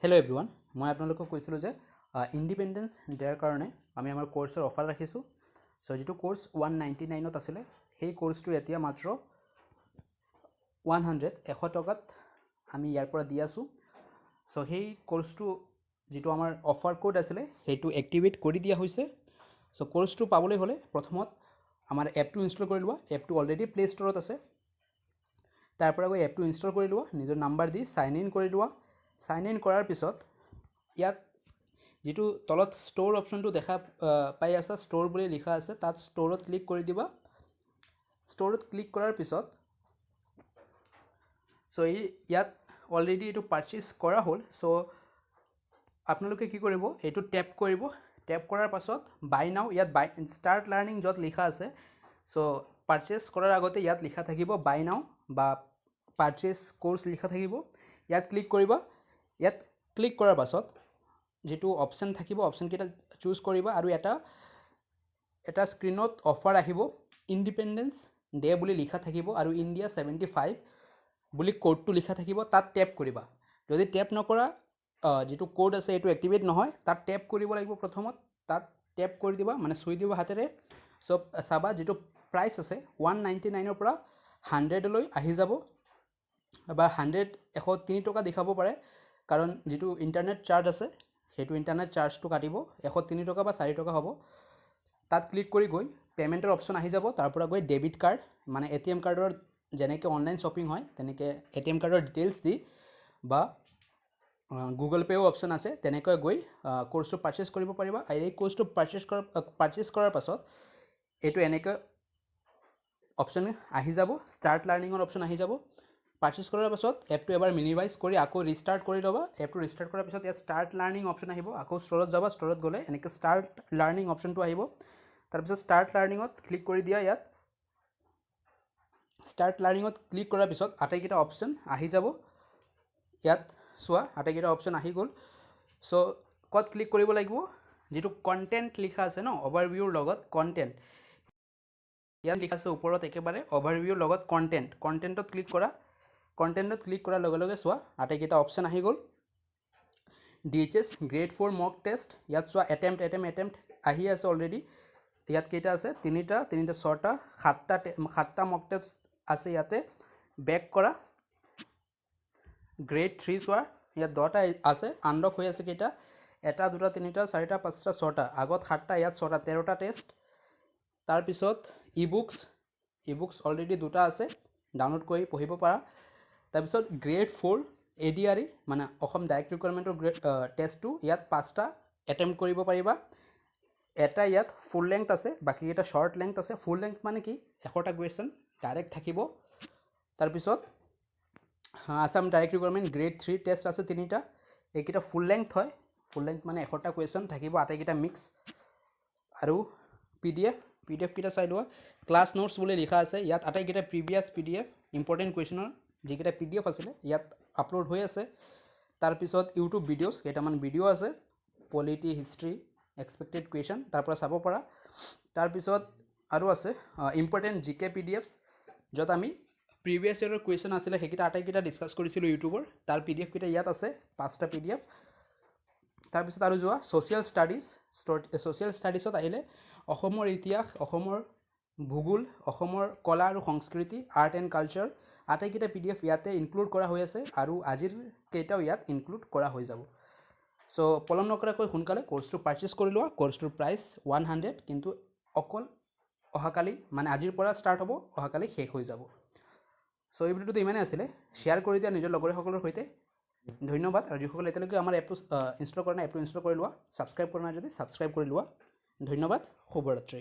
Hello' everyone, মই আপোনালোকক কৈছিলোঁ যে ইণ্ডিপেণ্ডেঞ্চ ডে'ৰ কাৰণে আমি আমাৰ কোৰ্চৰ অফাৰ ৰাখিছোঁ। চ' যিটো কোৰ্চ 199ত আছিলে সেই কোৰ্চটো এতিয়া মাত্ৰ 100 টকাত আমি ইয়াৰ পৰা দি আছোঁ। চ' সেই কোৰ্চটো যিটো আমাৰ অফাৰ কোড আছিলে সেইটো এক্টিভেট কৰি দিয়া হৈছে। চ' কোৰ্চটো পাবলৈ হ'লে প্ৰথমত আমাৰ এপটো ইনষ্টল কৰি লোৱা। এপটো অলৰেডি প্লে ষ্ট'ৰত আছে। তাৰ পৰা গৈ এপটো ইনষ্টল কৰি লোৱা, নিজৰ নাম্বাৰ দি চাইন ইন কৰি লোৱা। চাইন ইন কৰাৰ পিছত ইয়াত যিটো তলত ষ্ট'ৰ অপশ্যনটো দেখা পাই আছা, ষ্ট'ৰ বুলি লিখা আছে, তাত ষ্ট'ৰত ক্লিক কৰি দিবা। ষ্ট'ৰত ক্লিক কৰাৰ পিছত ইয়াত অলৰেডি এইটো পাৰচেজ কৰা হ'ল। চ' আপোনালোকে কি কৰিব, এইটো টেপ কৰিব। টেপ কৰাৰ পাছত বাই নাও, ইয়াত ষ্টাৰ্ট লাৰ্ণিং য'ত লিখা আছে, চ' পাৰচেজ কৰাৰ আগতে ইয়াত লিখা থাকিব বাই নাও বা পাৰচেজ কোৰ্চ লিখা থাকিব। ইয়াত ক্লিক কৰিবা। ইয়াত ক্লিক কৰাৰ পাছত যিটো অপশ্যন থাকিব, অপশ্যনকেইটা চুজ কৰিবা আৰু এটা স্ক্ৰীণত অফাৰ আহিব। ইণ্ডিপেণ্ডেঞ্চ ডে বুলি লিখা থাকিব আৰু ইণ্ডিয়া 75 বুলি কোডটো লিখা থাকিব। তাত টেপ কৰিবা। যদি টেপ নকৰা, যিটো কোড আছে এইটো এক্টিভেট নহয়। তাত টেপ কৰিব লাগিব। প্ৰথমত তাত টেপ কৰি দিবা, মানে চুই দিবা হাতেৰে। চব চাবা যিটো প্ৰাইচ আছে 199ৰ পৰা 100লৈ আহি যাব বা 103 টকা দেখাব পাৰে, কাৰণ যিটো ইণ্টাৰনেট চাৰ্জ আছে সেইটো ইণ্টাৰনেট চাৰ্জটো কাটিব। 103 টকা বা 4 টকা হ'ব। তাত ক্লিক কৰি গৈ পে'মেণ্টৰ অপশ্যন আহি যাব। তাৰ পৰা গৈ ডেবিট কাৰ্ড, মানে ATM কাৰ্ডৰ যেনেকৈ অনলাইন শ্বপিং হয় তেনেকৈ ATM কাৰ্ডৰ ডিটেইলছ দি বা গুগল পে'ও অপশ্যন আছে, তেনেকৈ গৈ কোৰ্চটো পাৰচেজ কৰিব পাৰিবা। আৰু এই কোৰ্চটো পাৰচেজ কৰাৰ পাছত এইটো এনেকৈ অপশ্যন আহি যাব, ষ্টাৰ্ট লাৰ্ণিঙৰ অপশ্যন আহি যাব। পাৰচেজ কৰাৰ পাছত এপটো এবাৰ মিনিমাইজ কৰি আকৌ ৰিষ্টাৰ্ট কৰি ল'বা। এপটো ৰিষ্টাৰ্ট কৰাৰ পিছত ইয়াত ষ্টাৰ্ট লাৰ্ণিং অপশ্যন আহিব। আকৌ ষ্ট'ৰত যাবা। ষ্ট'ৰত গ'লে এনেকৈ ষ্টাৰ্ট লাৰ্ণিং অপশ্যনটো আহিব। তাৰপিছত ষ্টাৰ্ট লাৰ্ণিঙত ক্লিক কৰি দিয়া। ইয়াত ষ্টাৰ্ট লাৰ্ণিঙত ক্লিক কৰাৰ পিছত আটাইকেইটা অপশ্যন আহি যাব। ইয়াত চোৱা, আটাইকেইটা অপশ্যন আহি গ'ল। চ' ক'ত ক্লিক কৰিব লাগিব, যিটো কণ্টেণ্ট লিখা আছে ন, অভাৰভিউৰ লগত কণ্টেণ্ট, ইয়াত লিখা আছে ওপৰত একেবাৰে অভাৰভিউৰ লগত কণ্টেণ্টত ক্লিক কৰা। কণ্টেণ্টত ক্লিক কৰাৰ লগে লগে চোৱা আটাইকেইটা অপশ্যন আহি গ'ল। DHS গ্ৰেড 4 মক টেষ্ট, ইয়াত চোৱা এটেম্প্ট আহি আছে অলৰেডি। ইয়াত কেইটা আছে, তিনিটা, 6টা, 7টা মক টেষ্ট আছে ইয়াতে। বেক কৰা। গ্ৰেড 3 চোৱা, ইয়াত 10টা আছে। আনলক হৈ আছে কেইটা, 1, 2, 3, 4, 5, 6টা। আগত 7টা, ইয়াত 6টা, 13টা টেষ্ট। তাৰপিছত ই বুকছ অলৰেডি 2টা আছে, ডাউনলোড কৰি পঢ়িব পাৰা। তাৰপিছত গ্ৰেড 4 ADRE, মানে অসম ডাইৰেক্ট ৰিকুৱাৰমেণ্টৰ টেষ্টটো, ইয়াত 5টা এটেম্প্ট কৰিব পাৰিবা। এটা ইয়াত ফুল লেংথ আছে, বাকীকেইটা শ্বৰ্ট লেংথ আছে। ফুল লেংথ মানে কি, 100টা কুৱেশ্যন ডাইৰেক্ট থাকিব। তাৰপিছত Assam direct requirement grade 3 test আছে 3টা। এইকেইটা ফুল লেংথ হয়। ফুল লেংথ মানে 100টা কুৱেশ্যন থাকিব, আটাইকেইটা মিক্স। আৰু PDF কেইটা চাই লোৱা। ক্লাছ নোটছ বুলি লিখা আছে, ইয়াত আটাইকেইটা প্ৰিভিয়াছ PDF ইম্পৰ্টেণ্ট কুৱেশ্যনৰ যিকেইটা PDF আছিলে ইয়াত আপলোড হৈ আছে। তাৰপিছত ইউটিউব ভিডিঅ'ছ, কেইটামান ভিডিঅ' আছে, পলিটি, হিষ্ট্ৰী, এক্সপেক্টেড কুৱেশ্যন, তাৰ পৰা চাব পাৰা। তাৰপিছত আৰু আছে ইম্পৰ্টেণ্ট GK PDFs, য'ত আমি প্ৰিভিয়াছ ইয়েৰৰ কুৱেশ্যন আছিলে সেইকেইটা আটাইকেইটা ডিছকাছ কৰিছিলোঁ ইউটিউবৰ। তাৰ PDF কেইটা ইয়াত আছে, 5টা PDF। তাৰপিছত আৰু যোৱা ছ'চিয়েল ষ্টাডিজত আহিলে অসমৰ ইতিহাস, অসমৰ ভূগোল, অসমৰ কলা আৰু সংস্কৃতি, আৰ্ট এণ্ড কালচাৰ, আটাইকেইটা PDF ইয়াতে ইনক্লুড কৰা হৈ আছে আৰু আজিৰ কেইটাও ইয়াত ইনক্লুড কৰা হৈ যাব। চ' পলম নকৰাকৈ সোনকালে কোৰ্চটো পাৰচেজ কৰি লোৱা। কোৰ্চটোৰ প্ৰাইচ 100, কিন্তু অকল অহাকালি, মানে আজিৰ পৰা ষ্টাৰ্ট হ'ব, অহাকালি শেষ হৈ যাব। চ' এই ভিডিঅ'টো ইমানেই আছিলে। শ্বেয়াৰ কৰি দিয়া নিজৰ লগৰীয়াসকলৰ সৈতে। ধন্যবাদ। আৰু যিসকলে এতিয়ালৈকে আমাৰ এপটো ইনষ্টল কৰা নাই, এপটো ইনষ্টল কৰি লোৱা। ছাবস্ক্ৰাইব কৰা নাই যদি ছাবস্ক্ৰাইব কৰি লোৱা। ধন্যবাদ। শুভৰাত্ৰি।